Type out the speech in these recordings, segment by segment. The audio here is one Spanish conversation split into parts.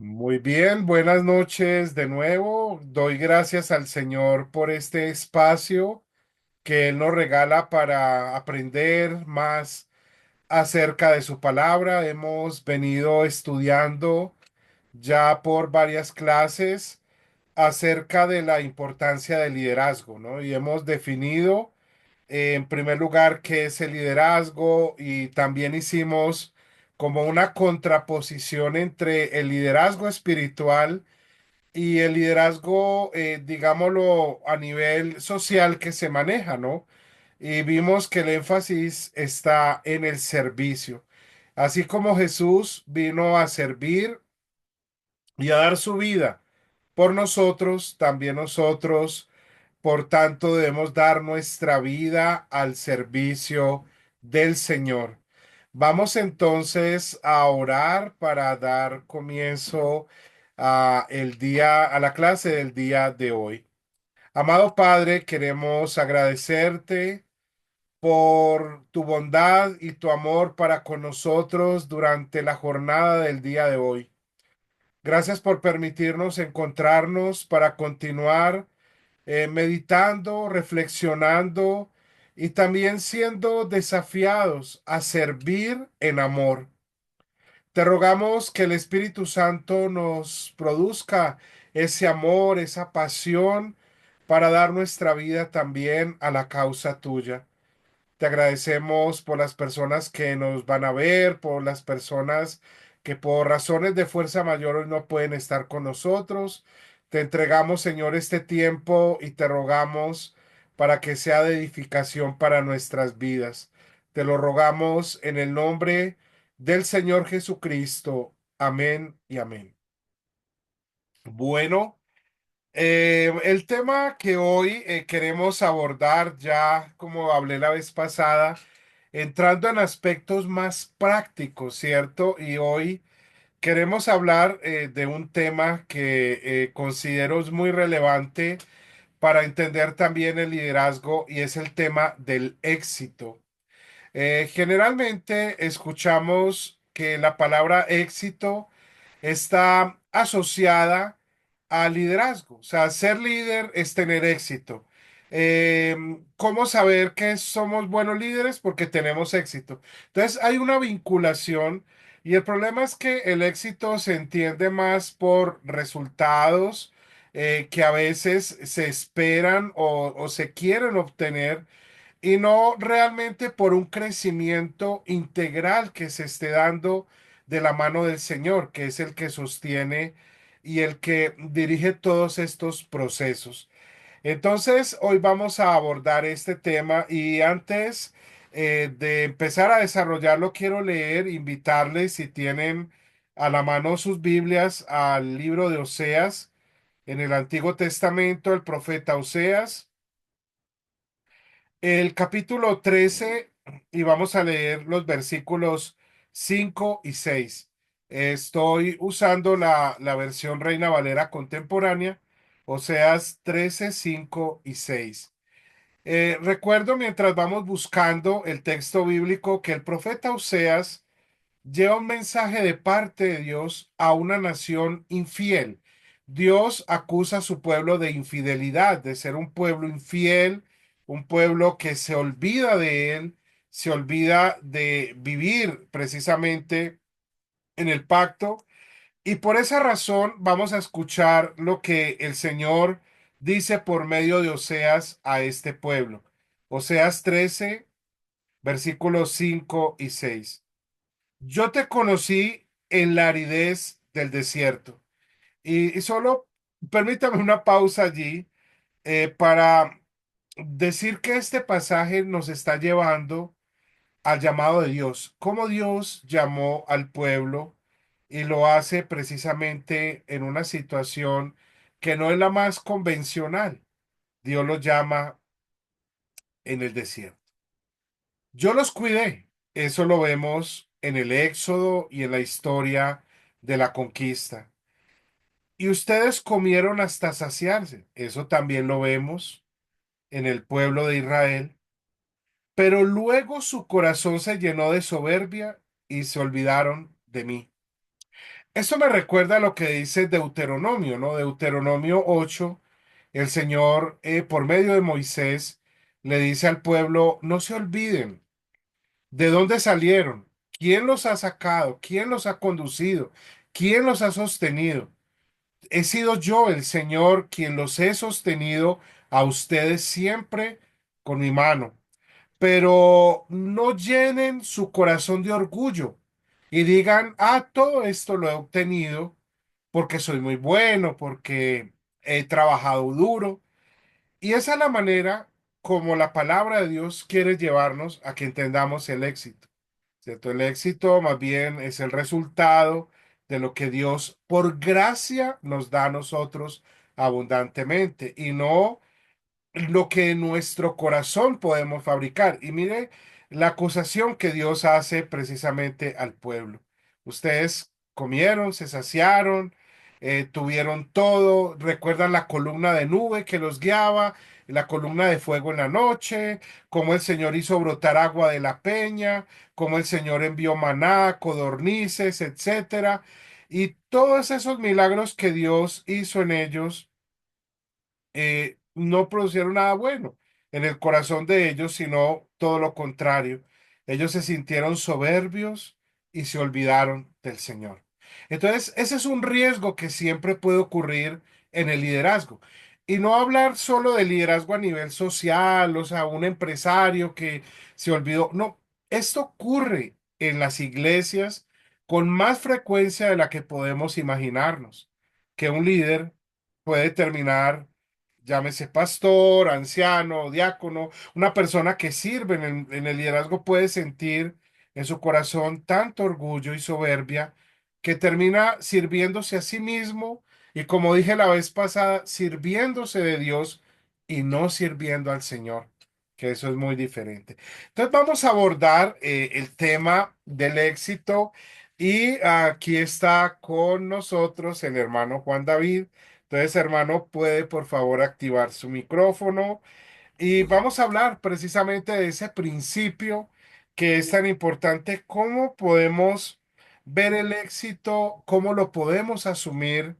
Muy bien, buenas noches de nuevo. Doy gracias al Señor por este espacio que Él nos regala para aprender más acerca de su palabra. Hemos venido estudiando ya por varias clases acerca de la importancia del liderazgo, ¿no? Y hemos definido, en primer lugar, qué es el liderazgo y también hicimos como una contraposición entre el liderazgo espiritual y el liderazgo, digámoslo, a nivel social que se maneja, ¿no? Y vimos que el énfasis está en el servicio. Así como Jesús vino a servir y a dar su vida por nosotros, también nosotros, por tanto, debemos dar nuestra vida al servicio del Señor. Vamos entonces a orar para dar comienzo a la clase del día de hoy. Amado Padre, queremos agradecerte por tu bondad y tu amor para con nosotros durante la jornada del día de hoy. Gracias por permitirnos encontrarnos para continuar meditando, reflexionando y también siendo desafiados a servir en amor. Te rogamos que el Espíritu Santo nos produzca ese amor, esa pasión para dar nuestra vida también a la causa tuya. Te agradecemos por las personas que nos van a ver, por las personas que por razones de fuerza mayor hoy no pueden estar con nosotros. Te entregamos, Señor, este tiempo y te rogamos para que sea de edificación para nuestras vidas. Te lo rogamos en el nombre del Señor Jesucristo. Amén y amén. Bueno. El tema que hoy queremos abordar, ya como hablé la vez pasada, entrando en aspectos más prácticos, ¿cierto? Y hoy queremos hablar de un tema que considero es muy relevante para entender también el liderazgo y es el tema del éxito. Generalmente escuchamos que la palabra éxito está asociada al liderazgo. O sea, ser líder es tener éxito. Eh, ¿Cómo saber que somos buenos líderes? Porque tenemos éxito. Entonces, hay una vinculación y el problema es que el éxito se entiende más por resultados que a veces se esperan o se quieren obtener y no realmente por un crecimiento integral que se esté dando de la mano del Señor, que es el que sostiene y el que dirige todos estos procesos. Entonces, hoy vamos a abordar este tema y antes de empezar a desarrollarlo, quiero leer, invitarles si tienen a la mano sus Biblias al libro de Oseas en el Antiguo Testamento, el profeta Oseas. El capítulo 13 y vamos a leer los versículos 5 y 6. Estoy usando la versión Reina Valera contemporánea, Oseas 13, 5 y 6. Recuerdo mientras vamos buscando el texto bíblico que el profeta Oseas lleva un mensaje de parte de Dios a una nación infiel. Dios acusa a su pueblo de infidelidad, de ser un pueblo infiel, un pueblo que se olvida de él, se olvida de vivir precisamente en el pacto. Y por esa razón vamos a escuchar lo que el Señor dice por medio de Oseas a este pueblo. Oseas 13, versículos 5 y 6. Yo te conocí en la aridez del desierto. Y solo permítame una pausa allí para decir que este pasaje nos está llevando al llamado de Dios. Cómo Dios llamó al pueblo y lo hace precisamente en una situación que no es la más convencional. Dios lo llama en el desierto. Yo los cuidé. Eso lo vemos en el Éxodo y en la historia de la conquista. Y ustedes comieron hasta saciarse. Eso también lo vemos en el pueblo de Israel. Pero luego su corazón se llenó de soberbia y se olvidaron de mí. Eso me recuerda a lo que dice Deuteronomio, ¿no? Deuteronomio 8, el Señor, por medio de Moisés, le dice al pueblo, no se olviden de dónde salieron, quién los ha sacado, quién los ha conducido, quién los ha sostenido. He sido yo, el Señor, quien los he sostenido a ustedes siempre con mi mano. Pero no llenen su corazón de orgullo y digan, todo esto lo he obtenido porque soy muy bueno, porque he trabajado duro. Y esa es la manera como la palabra de Dios quiere llevarnos a que entendamos el éxito, ¿cierto? El éxito más bien es el resultado de lo que Dios por gracia nos da a nosotros abundantemente y no lo que en nuestro corazón podemos fabricar. Y mire la acusación que Dios hace precisamente al pueblo. Ustedes comieron, se saciaron, tuvieron todo, recuerdan la columna de nube que los guiaba, la columna de fuego en la noche, cómo el Señor hizo brotar agua de la peña, cómo el Señor envió maná, codornices, etcétera. Y todos esos milagros que Dios hizo en ellos no producieron nada bueno en el corazón de ellos, sino todo lo contrario. Ellos se sintieron soberbios y se olvidaron del Señor. Entonces, ese es un riesgo que siempre puede ocurrir en el liderazgo. Y no hablar solo de liderazgo a nivel social, o sea, un empresario que se olvidó. No, esto ocurre en las iglesias con más frecuencia de la que podemos imaginarnos, que un líder puede terminar, llámese pastor, anciano, diácono, una persona que sirve en el liderazgo puede sentir en su corazón tanto orgullo y soberbia que termina sirviéndose a sí mismo y, como dije la vez pasada, sirviéndose de Dios y no sirviendo al Señor, que eso es muy diferente. Entonces vamos a abordar el tema del éxito y aquí está con nosotros el hermano Juan David. Entonces, hermano, puede por favor activar su micrófono y vamos a hablar precisamente de ese principio que es tan importante, cómo podemos ver el éxito, cómo lo podemos asumir,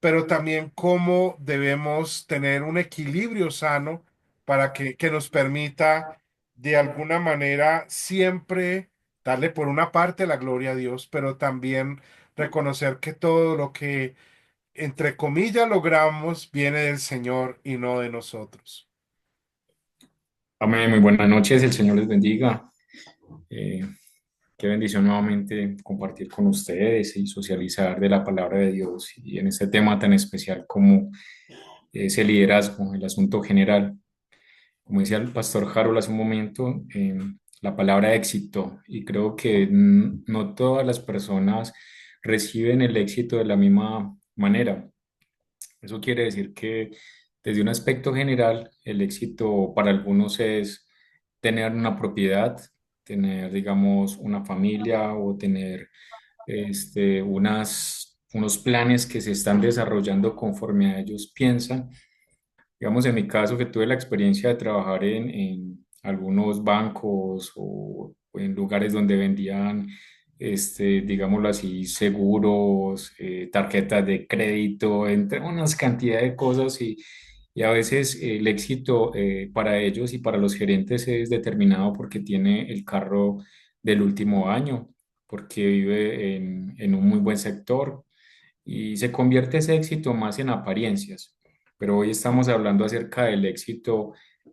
pero también cómo debemos tener un equilibrio sano para que nos permita de alguna manera siempre darle por una parte la gloria a Dios, pero también reconocer que todo lo que entre comillas logramos viene del Señor y no de nosotros. Amén, muy buenas noches, el Señor les bendiga. Eh, Qué bendición nuevamente compartir con ustedes y socializar de la palabra de Dios y en este tema tan especial como es el liderazgo, el asunto general. Como decía el pastor Harold hace un momento, la palabra éxito, y creo que no todas las personas reciben el éxito de la misma manera. Eso quiere decir que desde un aspecto general, el éxito para algunos es tener una propiedad, tener, digamos, una familia o tener unos planes que se están desarrollando conforme a ellos piensan. Digamos, en mi caso, que tuve la experiencia de trabajar en algunos bancos o en lugares donde vendían, digámoslo así, seguros, tarjetas de crédito, entre unas cantidad de cosas y a veces el éxito para ellos y para los gerentes es determinado porque tiene el carro del último año, porque vive en un muy buen sector y se convierte ese éxito más en apariencias. Pero hoy estamos hablando acerca del éxito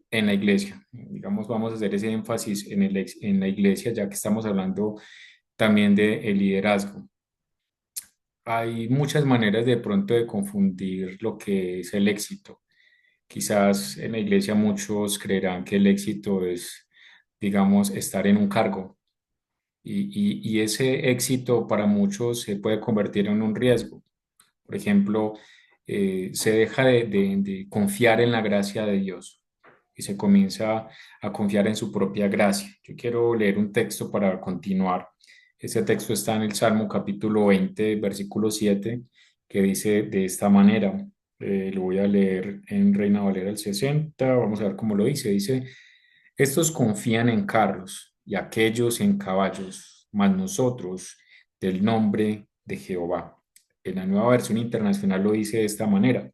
en la iglesia. Digamos, vamos a hacer ese énfasis en la iglesia, ya que estamos hablando también de el liderazgo. Hay muchas maneras de pronto de confundir lo que es el éxito. Quizás en la iglesia muchos creerán que el éxito es, digamos, estar en un cargo. Y ese éxito para muchos se puede convertir en un riesgo. Por ejemplo, se deja de confiar en la gracia de Dios y se comienza a confiar en su propia gracia. Yo quiero leer un texto para continuar. Ese texto está en el Salmo capítulo 20, versículo 7, que dice de esta manera. Lo voy a leer en Reina Valera del 60. Vamos a ver cómo lo dice. Dice, estos confían en carros y aquellos en caballos, mas nosotros del nombre de Jehová. En la nueva versión internacional lo dice de esta manera.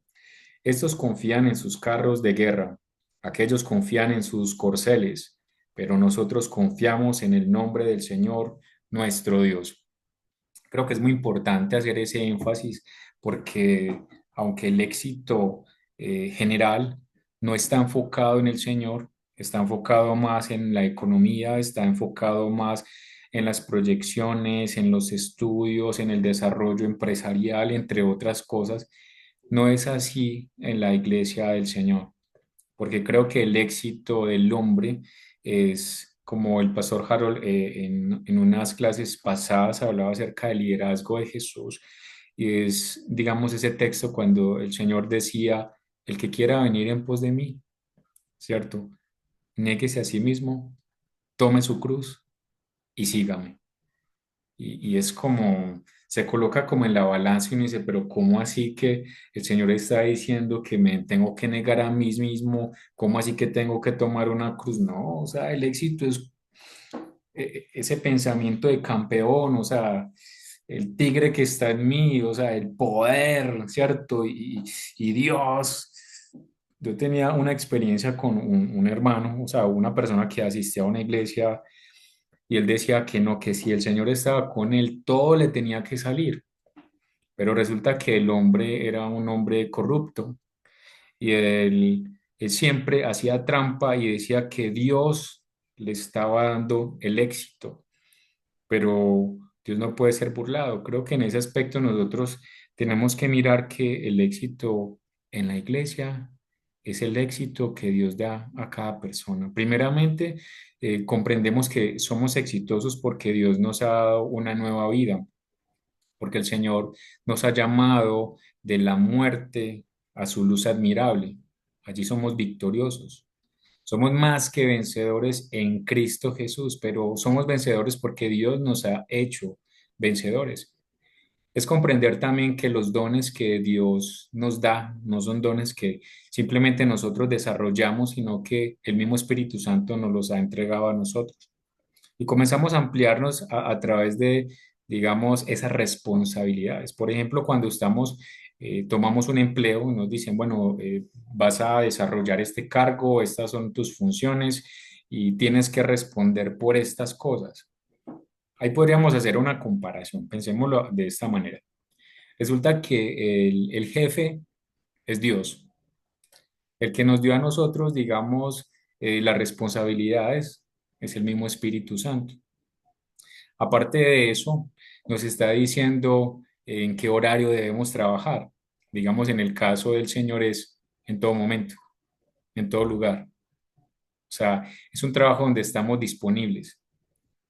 Estos confían en sus carros de guerra, aquellos confían en sus corceles, pero nosotros confiamos en el nombre del Señor, nuestro Dios. Creo que es muy importante hacer ese énfasis porque aunque el éxito general no está enfocado en el Señor, está enfocado más en la economía, está enfocado más en las proyecciones, en los estudios, en el desarrollo empresarial, entre otras cosas, no es así en la iglesia del Señor, porque creo que el éxito del hombre es, como el pastor Harold en unas clases pasadas hablaba acerca del liderazgo de Jesús, y es, digamos, ese texto cuando el Señor decía, el que quiera venir en pos de mí, ¿cierto? Néguese a sí mismo, tome su cruz y sígame. Y es como, se coloca como en la balanza y uno dice, pero ¿cómo así que el Señor está diciendo que me tengo que negar a mí mismo? ¿Cómo así que tengo que tomar una cruz? No, o sea, el éxito es ese pensamiento de campeón, o sea, el tigre que está en mí, o sea, el poder, ¿cierto? Y Dios. Yo tenía una experiencia con un hermano, o sea, una persona que asistía a una iglesia y él decía que no, que si el Señor estaba con él, todo le tenía que salir. Pero resulta que el hombre era un hombre corrupto y él siempre hacía trampa y decía que Dios le estaba dando el éxito, pero Dios no puede ser burlado. Creo que en ese aspecto nosotros tenemos que mirar que el éxito en la iglesia es el éxito que Dios da a cada persona. Primeramente, comprendemos que somos exitosos porque Dios nos ha dado una nueva vida, porque el Señor nos ha llamado de la muerte a su luz admirable. Allí somos victoriosos. Somos más que vencedores en Cristo Jesús, pero somos vencedores porque Dios nos ha hecho vencedores. Es comprender también que los dones que Dios nos da no son dones que simplemente nosotros desarrollamos, sino que el mismo Espíritu Santo nos los ha entregado a nosotros. Y comenzamos a ampliarnos a través de, digamos, esas responsabilidades. Por ejemplo, cuando tomamos un empleo, nos dicen, bueno, vas a desarrollar este cargo, estas son tus funciones y tienes que responder por estas cosas. Ahí podríamos hacer una comparación, pensémoslo de esta manera. Resulta que el jefe es Dios, el que nos dio a nosotros, digamos, las responsabilidades es el mismo Espíritu Santo. Aparte de eso, nos está diciendo en qué horario debemos trabajar. Digamos, en el caso del Señor es en todo momento, en todo lugar. O sea, es un trabajo donde estamos disponibles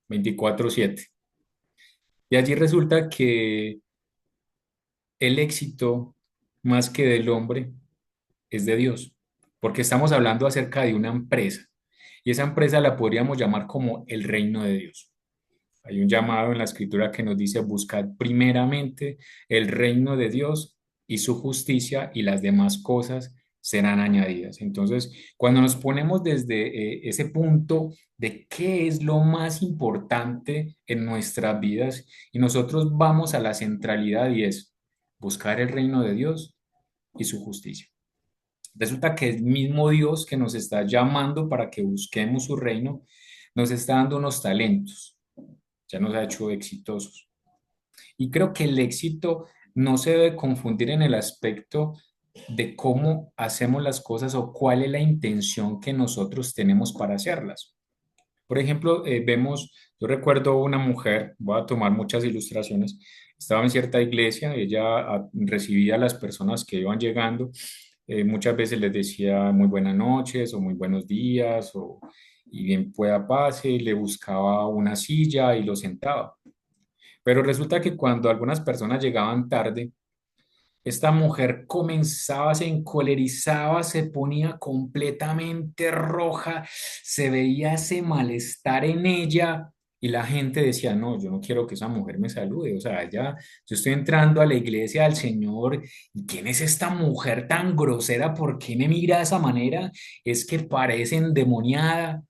24/7. Y allí resulta que el éxito, más que del hombre, es de Dios, porque estamos hablando acerca de una empresa. Y esa empresa la podríamos llamar como el reino de Dios. Hay un llamado en la escritura que nos dice, buscad primeramente el reino de Dios y su justicia y las demás cosas serán añadidas. Entonces, cuando nos ponemos desde ese punto de qué es lo más importante en nuestras vidas y nosotros vamos a la centralidad y es buscar el reino de Dios y su justicia. Resulta que el mismo Dios que nos está llamando para que busquemos su reino, nos está dando unos talentos, ya nos ha hecho exitosos. Y creo que el éxito no se debe confundir en el aspecto de cómo hacemos las cosas o cuál es la intención que nosotros tenemos para hacerlas. Por ejemplo, yo recuerdo una mujer, voy a tomar muchas ilustraciones, estaba en cierta iglesia, ella recibía a las personas que iban llegando, muchas veces les decía muy buenas noches o muy buenos días y bien pueda pase, le buscaba una silla y lo sentaba. Pero resulta que cuando algunas personas llegaban tarde, esta mujer comenzaba, se encolerizaba, se ponía completamente roja, se veía ese malestar en ella y la gente decía, no, yo no quiero que esa mujer me salude, o sea, yo estoy entrando a la iglesia del Señor y ¿quién es esta mujer tan grosera? ¿Por qué me mira de esa manera? Es que parece endemoniada.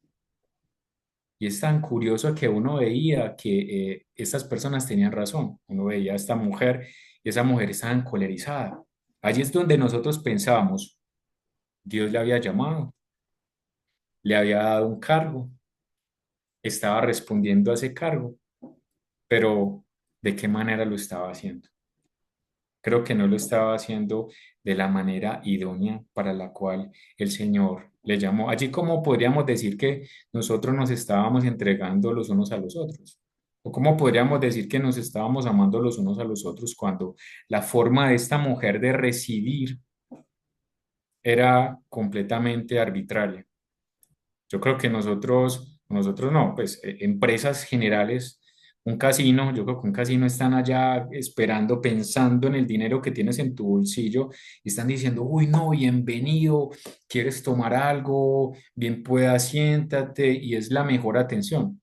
Y es tan curioso que uno veía que estas personas tenían razón. Uno veía a esta mujer y esa mujer estaba encolerizada. Allí es donde nosotros pensábamos, Dios le había llamado, le había dado un cargo, estaba respondiendo a ese cargo, pero ¿de qué manera lo estaba haciendo? Creo que no lo estaba haciendo de la manera idónea para la cual el Señor le llamó. Allí como podríamos decir que nosotros nos estábamos entregando los unos a los otros. ¿O cómo podríamos decir que nos estábamos amando los unos a los otros cuando la forma de esta mujer de recibir era completamente arbitraria? Yo creo que nosotros no, pues empresas generales, un casino, yo creo que un casino están allá esperando, pensando en el dinero que tienes en tu bolsillo y están diciendo, uy, no, bienvenido, ¿quieres tomar algo? Bien pueda, siéntate y es la mejor atención,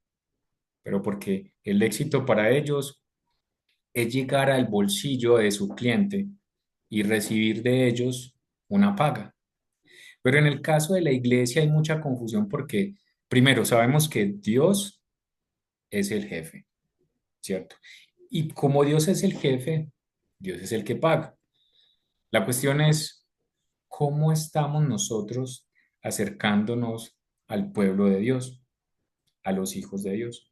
pero porque el éxito para ellos es llegar al bolsillo de su cliente y recibir de ellos una paga. Pero en el caso de la iglesia hay mucha confusión porque, primero, sabemos que Dios es el jefe, ¿cierto? Y como Dios es el jefe, Dios es el que paga. La cuestión es, ¿cómo estamos nosotros acercándonos al pueblo de Dios, a los hijos de Dios?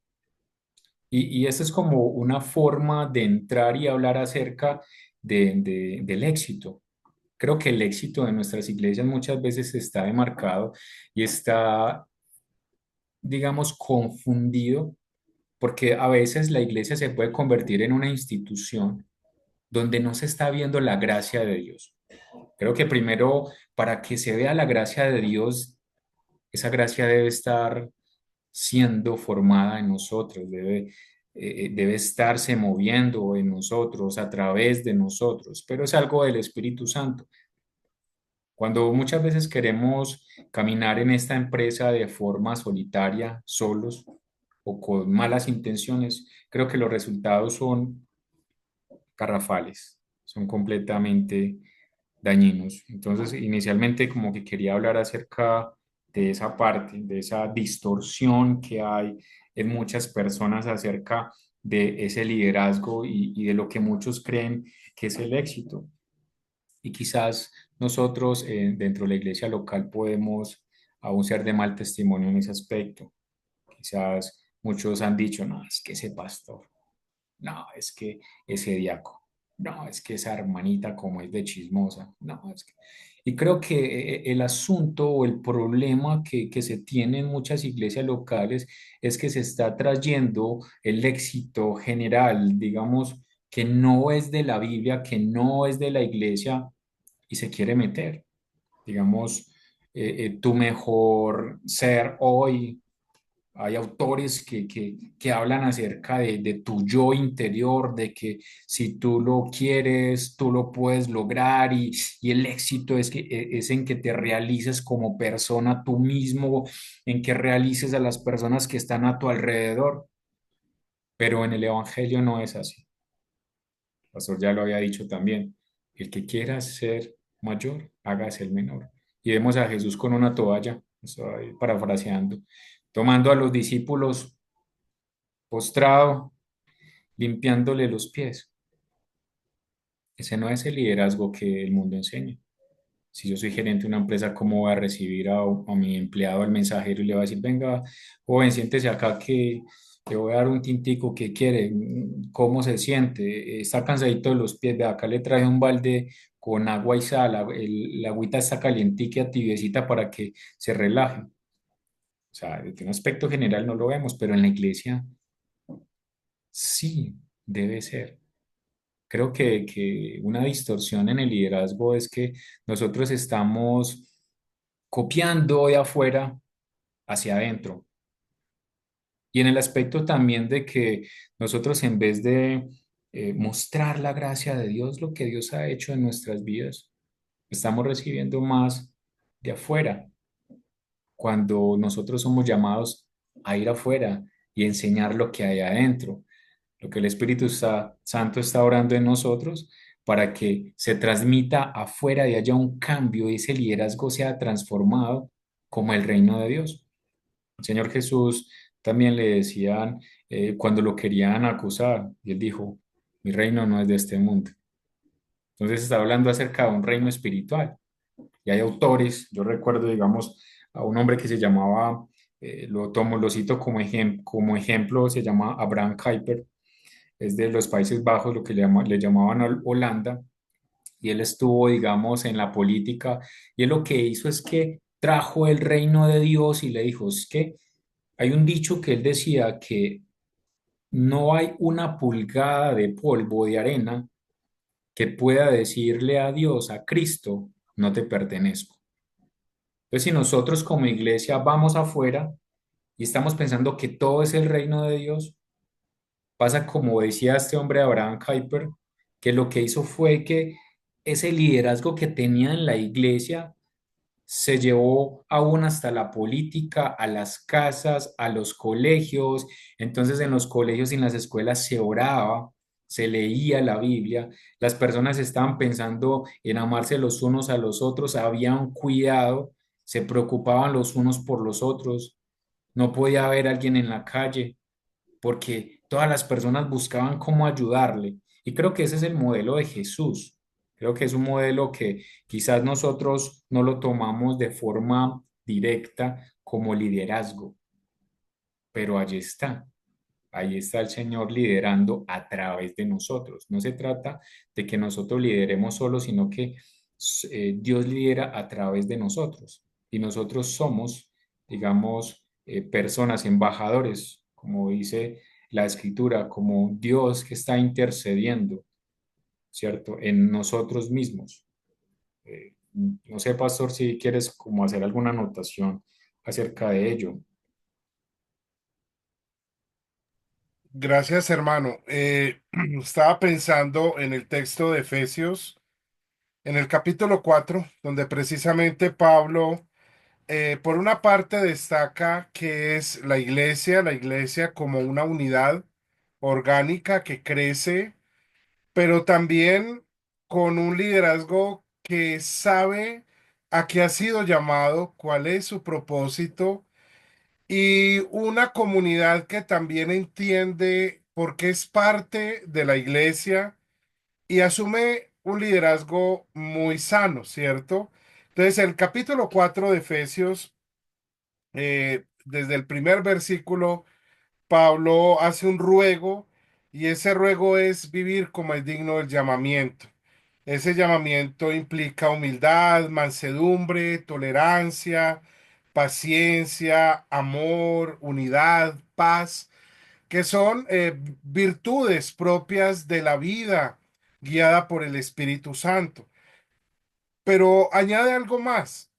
Y esa es como una forma de entrar y hablar acerca del éxito. Creo que el éxito de nuestras iglesias muchas veces está demarcado y está, digamos, confundido, porque a veces la iglesia se puede convertir en una institución donde no se está viendo la gracia de Dios. Creo que primero, para que se vea la gracia de Dios, esa gracia debe estar siendo formada en nosotros, debe estarse moviendo en nosotros, a través de nosotros, pero es algo del Espíritu Santo. Cuando muchas veces queremos caminar en esta empresa de forma solitaria, solos o con malas intenciones, creo que los resultados son garrafales, son completamente dañinos. Entonces, inicialmente como que quería hablar acerca de esa parte, de esa distorsión que hay en muchas personas acerca de ese liderazgo y de lo que muchos creen que es el éxito. Y quizás nosotros dentro de la iglesia local podemos aún ser de mal testimonio en ese aspecto. Quizás muchos han dicho, no, es que ese pastor, no, es que ese diácono, no, es que esa hermanita como es de chismosa, no, es que... Y creo que el asunto o el problema que se tiene en muchas iglesias locales es que se está trayendo el éxito general, digamos, que no es de la Biblia, que no es de la iglesia y se quiere meter. Digamos, tu mejor ser hoy. Hay autores que hablan acerca de tu yo interior, de que si tú lo quieres, tú lo puedes lograr y el éxito es en que te realices como persona tú mismo, en que realices a las personas que están a tu alrededor. Pero en el Evangelio no es así. El pastor ya lo había dicho también. El que quiera ser mayor, hágase el menor. Y vemos a Jesús con una toalla, estoy parafraseando, tomando a los discípulos postrado, limpiándole los pies. Ese no es el liderazgo que el mundo enseña. Si yo soy gerente de una empresa, ¿cómo voy a recibir a mi empleado, al mensajero, y le voy a decir, venga, joven, siéntese acá que le voy a dar un tintico que quiere? ¿Cómo se siente? ¿Está cansadito de los pies? De acá le traje un balde con agua y sal, la agüita está calientica, y tibiecita para que se relaje. O sea, desde un aspecto general no lo vemos, pero en la iglesia sí debe ser. Creo que una distorsión en el liderazgo es que nosotros estamos copiando de afuera hacia adentro. Y en el aspecto también de que nosotros en vez de mostrar la gracia de Dios, lo que Dios ha hecho en nuestras vidas, estamos recibiendo más de afuera, cuando nosotros somos llamados a ir afuera y enseñar lo que hay adentro, lo que el Santo está orando en nosotros para que se transmita afuera y haya un cambio y ese liderazgo sea transformado como el reino de Dios. El Señor Jesús también le decían cuando lo querían acusar, y él dijo, mi reino no es de este mundo. Entonces está hablando acerca de un reino espiritual. Y hay autores, yo recuerdo, digamos, a un hombre que se llamaba, lo cito como ejemplo, se llama Abraham Kuyper, es de los Países Bajos, lo que le llamaban Holanda, y él estuvo, digamos, en la política, y él lo que hizo es que trajo el reino de Dios y le dijo, es que hay un dicho que él decía que no hay una pulgada de polvo de arena que pueda decirle a Dios, a Cristo, no te pertenezco. Entonces, si nosotros como iglesia vamos afuera y estamos pensando que todo es el reino de Dios, pasa como decía este hombre Abraham Kuyper, que lo que hizo fue que ese liderazgo que tenía en la iglesia se llevó aún hasta la política, a las casas, a los colegios. Entonces en los colegios y en las escuelas se oraba, se leía la Biblia, las personas estaban pensando en amarse los unos a los otros, habían cuidado, se preocupaban los unos por los otros. No podía haber alguien en la calle porque todas las personas buscaban cómo ayudarle. Y creo que ese es el modelo de Jesús. Creo que es un modelo que quizás nosotros no lo tomamos de forma directa como liderazgo, pero allí está. Ahí está el Señor liderando a través de nosotros. No se trata de que nosotros lideremos solos, sino que Dios lidera a través de nosotros. Y nosotros somos, digamos, personas, embajadores, como dice la Escritura, como Dios que está intercediendo, ¿cierto? En nosotros mismos. No sé, pastor, si quieres como hacer alguna anotación acerca de ello. Gracias, hermano. Estaba pensando en el texto de Efesios, en el capítulo 4, donde precisamente Pablo, por una parte, destaca que es la iglesia como una unidad orgánica que crece, pero también con un liderazgo que sabe a qué ha sido llamado, cuál es su propósito, y una comunidad que también entiende por qué es parte de la iglesia y asume un liderazgo muy sano, ¿cierto? Entonces, el capítulo 4 de Efesios, desde el primer versículo, Pablo hace un ruego y ese ruego es vivir como es digno del llamamiento. Ese llamamiento implica humildad, mansedumbre, tolerancia, paciencia, amor, unidad, paz, que son virtudes propias de la vida guiada por el Espíritu Santo. Pero añade algo más,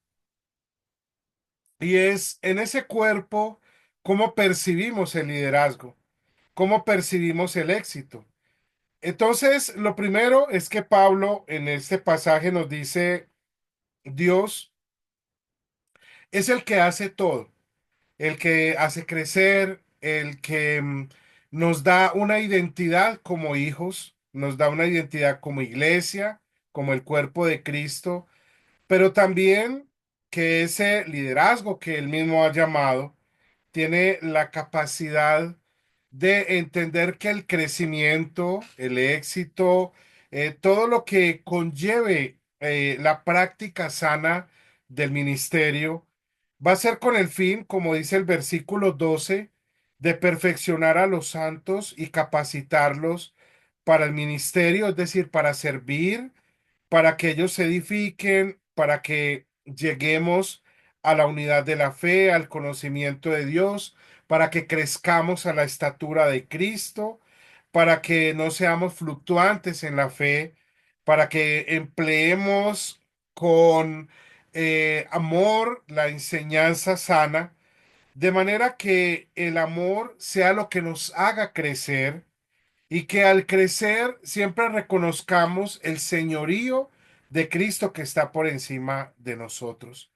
y es en ese cuerpo cómo percibimos el liderazgo, cómo percibimos el éxito. Entonces, lo primero es que Pablo en este pasaje nos dice, Dios es el que hace todo, el que hace crecer, el que nos da una identidad como hijos, nos da una identidad como iglesia, como el cuerpo de Cristo, pero también que ese liderazgo que él mismo ha llamado tiene la capacidad de entender que el crecimiento, el éxito, todo lo que conlleve la práctica sana del ministerio, va a ser con el fin, como dice el versículo 12, de perfeccionar a los santos y capacitarlos para el ministerio, es decir, para servir, para que ellos se edifiquen, para que lleguemos a la unidad de la fe, al conocimiento de Dios, para que crezcamos a la estatura de Cristo, para que no seamos fluctuantes en la fe, para que empleemos con amor la enseñanza sana, de manera que el amor sea lo que nos haga crecer y que al crecer siempre reconozcamos el señorío de Cristo que está por encima de nosotros.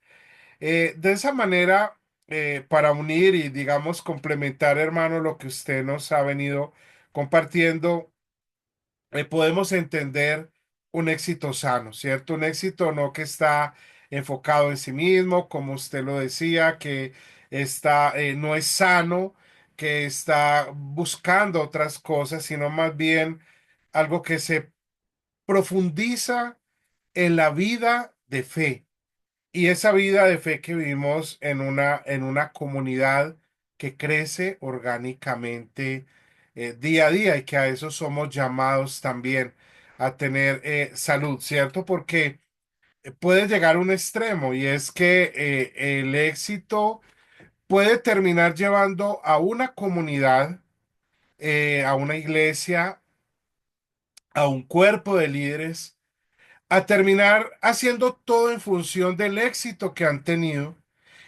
De esa manera, para unir y, digamos, complementar, hermano, lo que usted nos ha venido compartiendo, podemos entender un éxito sano, ¿cierto? Un éxito no que está enfocado en sí mismo, como usted lo decía, que está, no es sano, que está buscando otras cosas, sino más bien algo que se profundiza en la vida de fe. Y esa vida de fe que vivimos en una comunidad que crece orgánicamente día a día y que a eso somos llamados también a tener salud, ¿cierto? Porque puede llegar a un extremo y es que el éxito puede terminar llevando a una comunidad, a una iglesia, a un cuerpo de líderes, a terminar haciendo todo en función del éxito que han tenido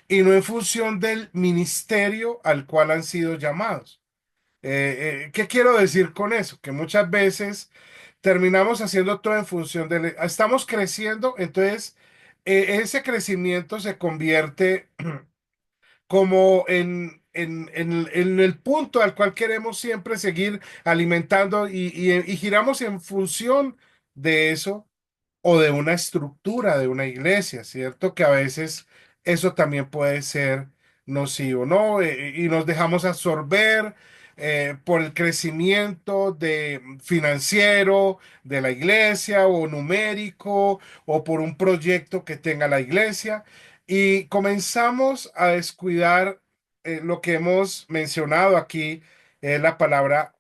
y no en función del ministerio al cual han sido llamados. ¿Qué quiero decir con eso? Que muchas veces terminamos haciendo todo en función del... Estamos creciendo, entonces ese crecimiento se convierte como en el punto al cual queremos siempre seguir alimentando y giramos en función de eso o de una estructura de una iglesia, ¿cierto? Que a veces eso también puede ser nocivo, ¿no? Y nos dejamos absorber por el crecimiento financiero de la iglesia o numérico o por un proyecto que tenga la iglesia y comenzamos a descuidar lo que hemos mencionado aquí, la palabra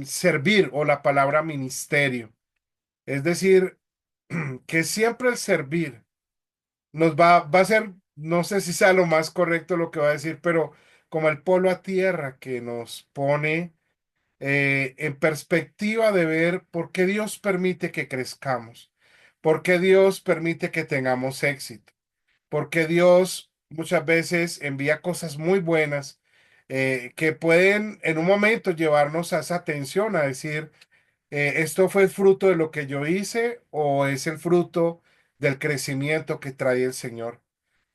servir o la palabra ministerio. Es decir, que siempre el servir va a ser, no sé si sea lo más correcto lo que va a decir, pero como el polo a tierra que nos pone en perspectiva de ver por qué Dios permite que crezcamos, por qué Dios permite que tengamos éxito, por qué Dios muchas veces envía cosas muy buenas que pueden en un momento llevarnos a esa atención, a decir, ¿esto fue el fruto de lo que yo hice o es el fruto del crecimiento que trae el Señor?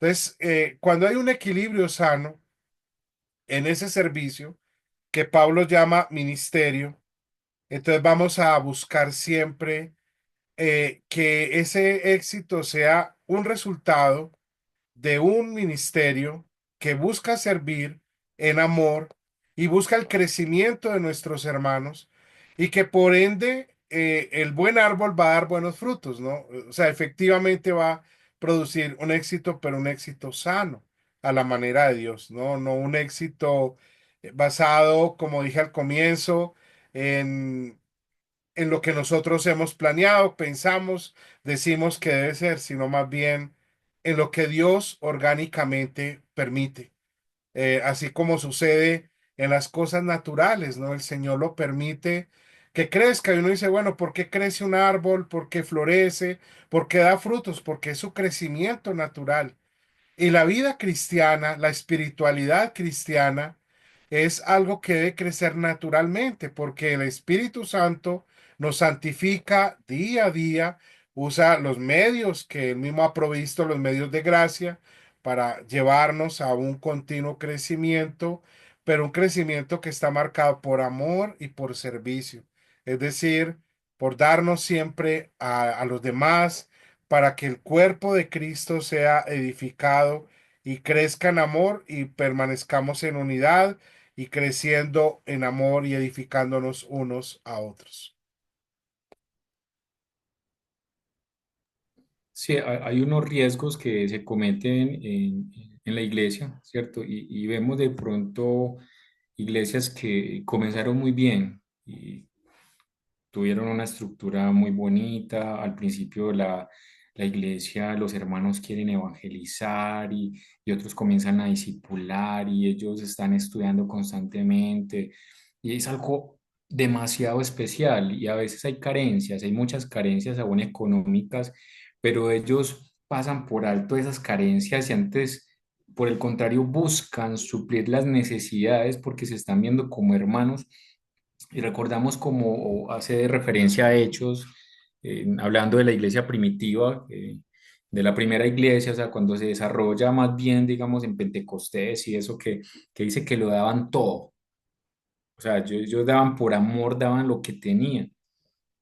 Entonces, cuando hay un equilibrio sano en ese servicio que Pablo llama ministerio, entonces vamos a buscar siempre que ese éxito sea un resultado de un ministerio que busca servir en amor y busca el crecimiento de nuestros hermanos y que por ende el buen árbol va a dar buenos frutos, ¿no? O sea, efectivamente va a producir un éxito, pero un éxito sano a la manera de Dios, ¿no? No un éxito basado, como dije al comienzo, en lo que nosotros hemos planeado, pensamos, decimos que debe ser, sino más bien en lo que Dios orgánicamente permite. Así como sucede en las cosas naturales, ¿no? El Señor lo permite que crezca y uno dice, bueno, ¿por qué crece un árbol? ¿Por qué florece? ¿Por qué da frutos? Porque es su crecimiento natural. Y la vida cristiana, la espiritualidad cristiana, es algo que debe crecer naturalmente, porque el Espíritu Santo nos santifica día a día, usa los medios que él mismo ha provisto, los medios de gracia, para llevarnos a un continuo crecimiento, pero un crecimiento que está marcado por amor y por servicio. Es decir, por darnos siempre a los demás para que el cuerpo de Cristo sea edificado y crezca en amor y permanezcamos en unidad y creciendo en amor y edificándonos unos a otros. Sí, hay unos riesgos que se cometen en la iglesia, ¿cierto? Y vemos de pronto iglesias que comenzaron muy bien y tuvieron una estructura muy bonita. Al principio la iglesia, los hermanos quieren evangelizar y otros comienzan a discipular y ellos están estudiando constantemente. Y es algo demasiado especial y a veces hay carencias, hay muchas carencias aún económicas, pero ellos pasan por alto esas carencias y antes... Por el contrario, buscan suplir las necesidades porque se están viendo como hermanos y recordamos como hace referencia a hechos, hablando de la iglesia primitiva, de la primera iglesia, o sea, cuando se desarrolla más bien, digamos, en Pentecostés y eso que dice que lo daban todo. O sea, ellos daban por amor, daban lo que tenían.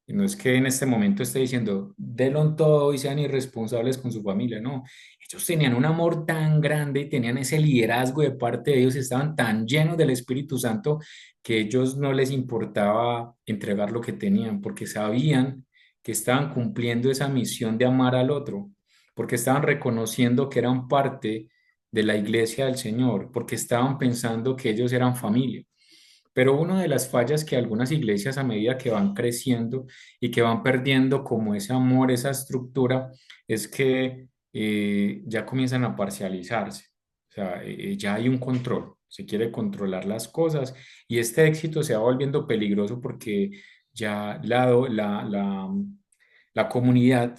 Y no es que en este momento esté diciendo, denlo todo y sean irresponsables con su familia, no. Ellos tenían un amor tan grande y tenían ese liderazgo de parte de ellos, estaban tan llenos del Espíritu Santo que ellos no les importaba entregar lo que tenían, porque sabían que estaban cumpliendo esa misión de amar al otro, porque estaban reconociendo que eran parte de la iglesia del Señor, porque estaban pensando que ellos eran familia. Pero una de las fallas que algunas iglesias a medida que van creciendo y que van perdiendo como ese amor, esa estructura, es que ya comienzan a parcializarse. O sea, ya hay un control, se quiere controlar las cosas y este éxito se va volviendo peligroso porque ya la comunidad,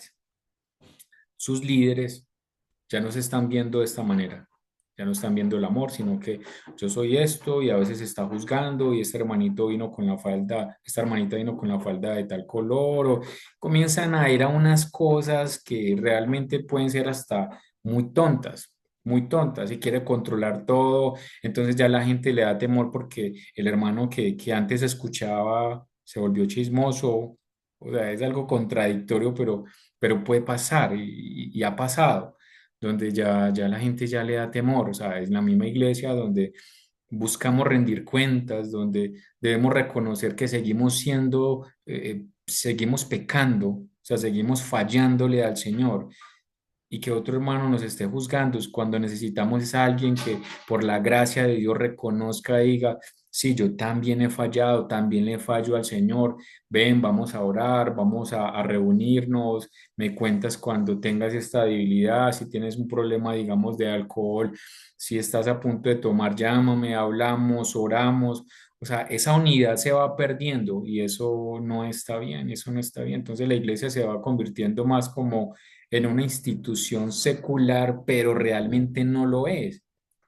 sus líderes, ya no se están viendo de esta manera, ya no están viendo el amor, sino que yo soy esto y a veces se está juzgando y este hermanito vino con la falda, esta hermanita vino con la falda de tal color, o comienzan a ir a unas cosas que realmente pueden ser hasta muy tontas y quiere controlar todo, entonces ya la gente le da temor porque el hermano que antes escuchaba se volvió chismoso, o sea, es algo contradictorio, pero puede pasar y ha pasado donde ya la gente ya le da temor, o sea, es la misma iglesia donde buscamos rendir cuentas, donde debemos reconocer que seguimos siendo, seguimos pecando, o sea, seguimos fallándole al Señor y que otro hermano nos esté juzgando es cuando necesitamos es a alguien que por la gracia de Dios reconozca y diga, sí, yo también he fallado, también le fallo al Señor, ven, vamos a orar, vamos a reunirnos, me cuentas cuando tengas esta debilidad, si tienes un problema, digamos, de alcohol, si estás a punto de tomar, llámame, hablamos, oramos. O sea, esa unidad se va perdiendo y eso no está bien, eso no está bien. Entonces la iglesia se va convirtiendo más como en una institución secular, pero realmente no lo es,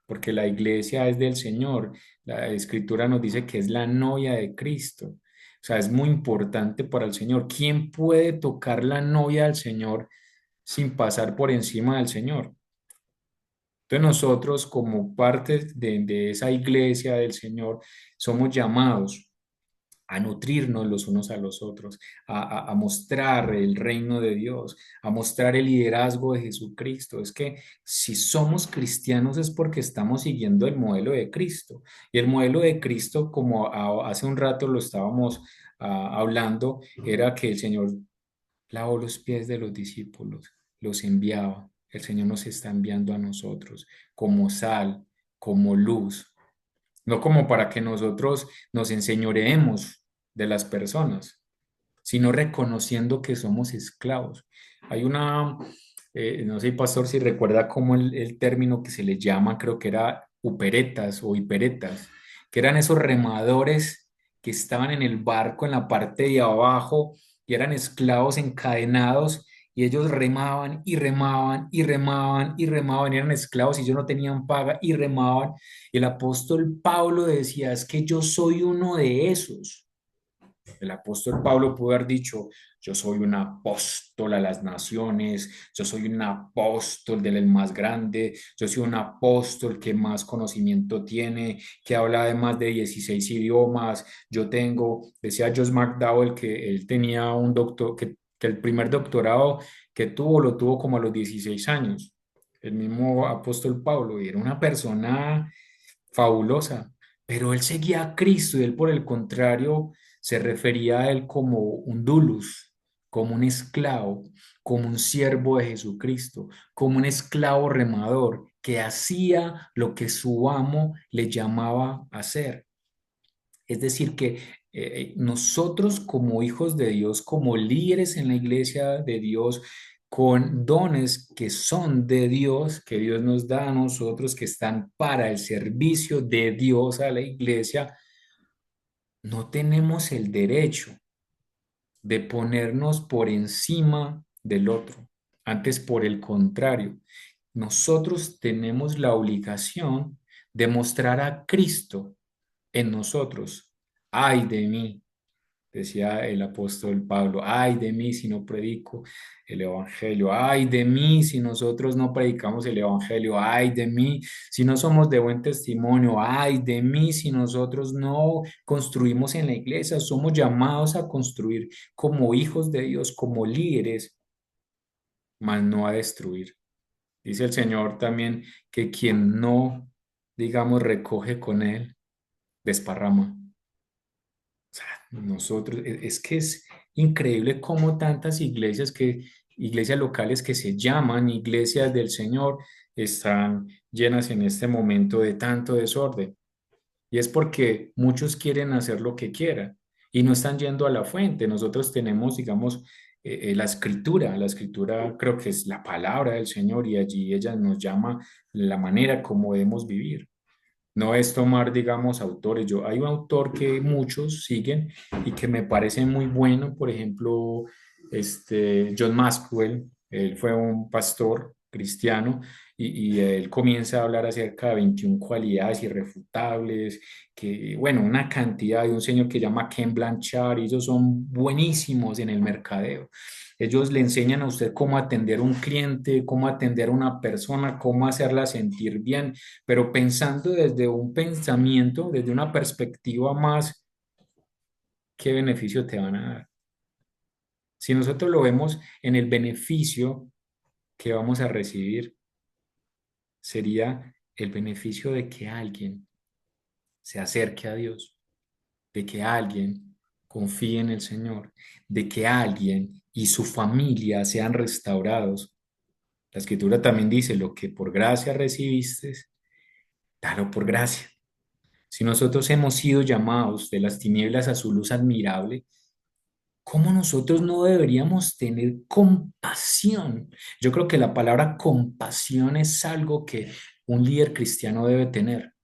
porque la iglesia es del Señor. La escritura nos dice que es la novia de Cristo. O sea, es muy importante para el Señor. ¿Quién puede tocar la novia del Señor sin pasar por encima del Señor? Entonces nosotros como parte de esa iglesia del Señor somos llamados a nutrirnos los unos a los otros, a mostrar el reino de Dios, a mostrar el liderazgo de Jesucristo. Es que si somos cristianos es porque estamos siguiendo el modelo de Cristo. Y el modelo de Cristo, como hace un rato lo estábamos hablando, era que el Señor lavó los pies de los discípulos, los enviaba. El Señor nos está enviando a nosotros como sal, como luz, no como para que nosotros nos enseñoreemos de las personas, sino reconociendo que somos esclavos. Hay una, no sé, pastor, si recuerda cómo el término que se le llama, creo que era uperetas o hiperetas, que eran esos remadores que estaban en el barco en la parte de abajo y eran esclavos encadenados y ellos remaban y remaban y remaban y remaban, y eran esclavos y ellos no tenían paga y remaban. Y el apóstol Pablo decía, es que yo soy uno de esos. El apóstol Pablo pudo haber dicho, yo soy un apóstol a las naciones, yo soy un apóstol del más grande, yo soy un apóstol que más conocimiento tiene, que habla de más de 16 idiomas. Yo tengo, decía Josh McDowell que él tenía un doctor, que el primer doctorado que tuvo lo tuvo como a los 16 años. El mismo apóstol Pablo, y era una persona fabulosa, pero él seguía a Cristo y él por el contrario se refería a él como un dulus, como un esclavo, como un siervo de Jesucristo, como un esclavo remador que hacía lo que su amo le llamaba a hacer. Es decir, que nosotros como hijos de Dios, como líderes en la iglesia de Dios, con dones que son de Dios, que Dios nos da a nosotros, que están para el servicio de Dios a la iglesia, no tenemos el derecho de ponernos por encima del otro. Antes, por el contrario, nosotros tenemos la obligación de mostrar a Cristo en nosotros. Ay de mí, decía el apóstol Pablo, ay de mí si no predico el evangelio, ay de mí si nosotros no predicamos el evangelio, ay de mí si no somos de buen testimonio, ay de mí si nosotros no construimos en la iglesia, somos llamados a construir como hijos de Dios, como líderes, mas no a destruir. Dice el Señor también que quien no, digamos, recoge con él, desparrama. O sea, nosotros, es que increíble cómo tantas iglesias locales que se llaman iglesias del Señor están llenas en este momento de tanto desorden. Y es porque muchos quieren hacer lo que quieran y no están yendo a la fuente. Nosotros tenemos, digamos, la escritura creo que es la palabra del Señor y allí ella nos llama la manera como debemos vivir. No es tomar, digamos, autores. Hay un autor que muchos siguen y que me parece muy bueno, por ejemplo, John Maxwell. Él fue un pastor cristiano y él comienza a hablar acerca de 21 cualidades irrefutables, que, bueno, una cantidad de un señor que llama Ken Blanchard, y ellos son buenísimos en el mercadeo. Ellos le enseñan a usted cómo atender a un cliente, cómo atender a una persona, cómo hacerla sentir bien, pero pensando desde un pensamiento, desde una perspectiva más, ¿qué beneficio te van a dar? Si nosotros lo vemos en el beneficio que vamos a recibir, sería el beneficio de que alguien se acerque a Dios, de que alguien confíe en el Señor, de que alguien y su familia sean restaurados. La escritura también dice, lo que por gracia recibiste, dalo por gracia. Si nosotros hemos sido llamados de las tinieblas a su luz admirable, ¿cómo nosotros no deberíamos tener compasión? Yo creo que la palabra compasión es algo que un líder cristiano debe tener,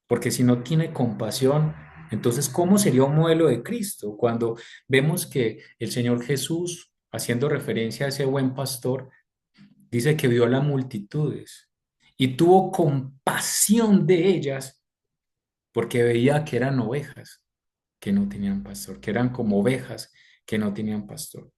porque si no tiene compasión, entonces, ¿cómo sería un modelo de Cristo? Cuando vemos que el Señor Jesús, haciendo referencia a ese buen pastor, dice que vio a las multitudes y tuvo compasión de ellas porque veía que eran ovejas que no tenían pastor, que eran como ovejas que no tenían pastor.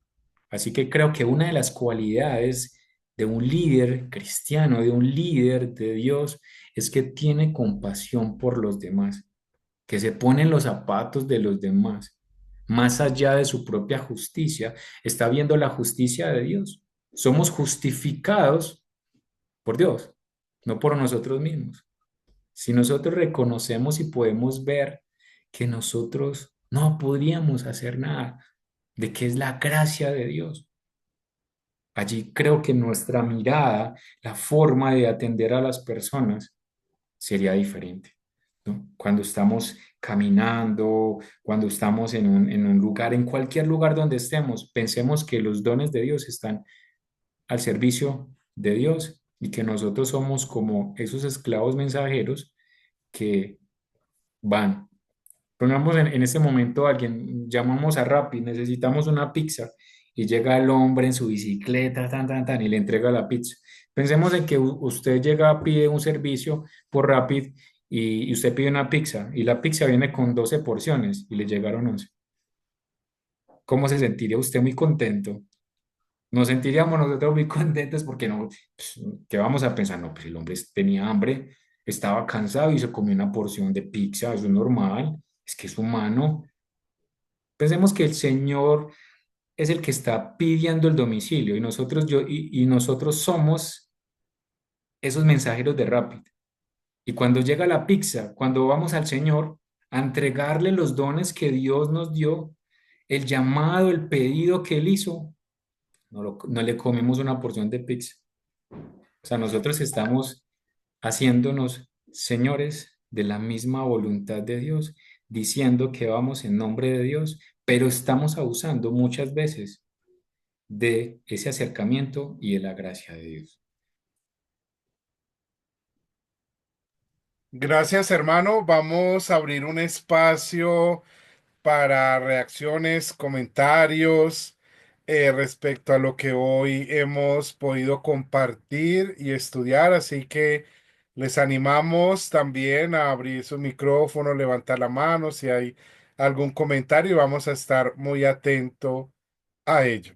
Así que creo que una de las cualidades de un líder cristiano, de un líder de Dios, es que tiene compasión por los demás, que se pone en los zapatos de los demás, más allá de su propia justicia, está viendo la justicia de Dios. Somos justificados por Dios, no por nosotros mismos. Si nosotros reconocemos y podemos ver que nosotros no podríamos hacer nada, de que es la gracia de Dios, allí creo que nuestra mirada, la forma de atender a las personas sería diferente, ¿no? Cuando estamos caminando, cuando estamos en un lugar, en cualquier lugar donde estemos, pensemos que los dones de Dios están al servicio de Dios y que nosotros somos como esos esclavos mensajeros que van. Pongamos en este momento a alguien, llamamos a Rappi, necesitamos una pizza y llega el hombre en su bicicleta, tan, tan, tan, y le entrega la pizza. Pensemos en que usted llega, pide un servicio por Rappi y usted pide una pizza y la pizza viene con 12 porciones y le llegaron 11. ¿Cómo se sentiría usted? Muy contento. Nos sentiríamos nosotros muy contentos porque no, pues, ¿qué vamos a pensar? No, pues el hombre tenía hambre, estaba cansado y se comió una porción de pizza, eso es normal, es que es humano. Pensemos que el Señor es el que está pidiendo el domicilio y y nosotros somos esos mensajeros de Rapid. Y cuando llega la pizza, cuando vamos al Señor a entregarle los dones que Dios nos dio, el llamado, el pedido que Él hizo, no le comemos una porción de pizza. O sea, nosotros estamos haciéndonos señores de la misma voluntad de Dios, diciendo que vamos en nombre de Dios, pero estamos abusando muchas veces de ese acercamiento y de la gracia de Dios. Gracias, hermano. Vamos a abrir un espacio para reacciones, comentarios respecto a lo que hoy hemos podido compartir y estudiar. Así que les animamos también a abrir su micrófono, levantar la mano si hay algún comentario y vamos a estar muy atentos a ello.